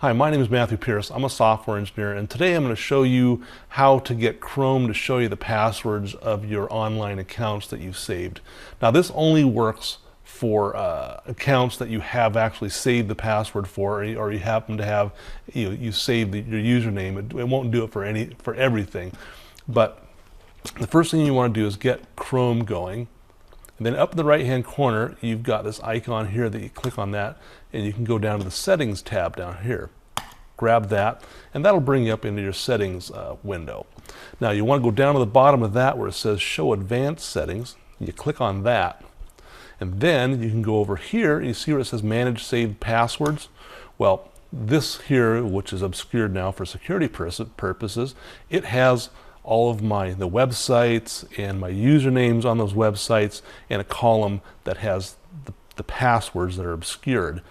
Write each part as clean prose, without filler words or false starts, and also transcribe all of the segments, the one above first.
Hi, my name is Matthew Pierce. I'm a software engineer, and today I'm going to show you how to get Chrome to show you the passwords of your online accounts that you've saved. Now, this only works for accounts that you have actually saved the password for, or you happen to have you saved your username. It won't do it for everything, but the first thing you want to do is get Chrome going. And then up in the right hand corner, you've got this icon here that you click on that, and you can go down to the settings tab down here. Grab that, and that'll bring you up into your settings window. Now you want to go down to the bottom of that where it says show advanced settings. You click on that, and then you can go over here. You see where it says manage saved passwords. Well, this here, which is obscured now for security purposes, it has all of the websites and my usernames on those websites, and a column that has the passwords that are obscured.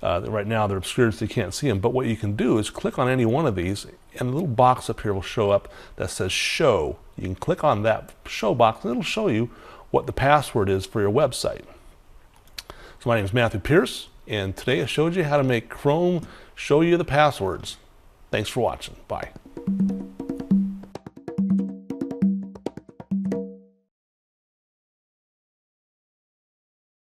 Right now they're obscured so you can't see them, but what you can do is click on any one of these, and a little box up here will show up that says show. You can click on that show box, and it'll show you what the password is for your website. So my name is Matthew Pierce, and today I showed you how to make Chrome show you the passwords. Thanks for watching. Bye.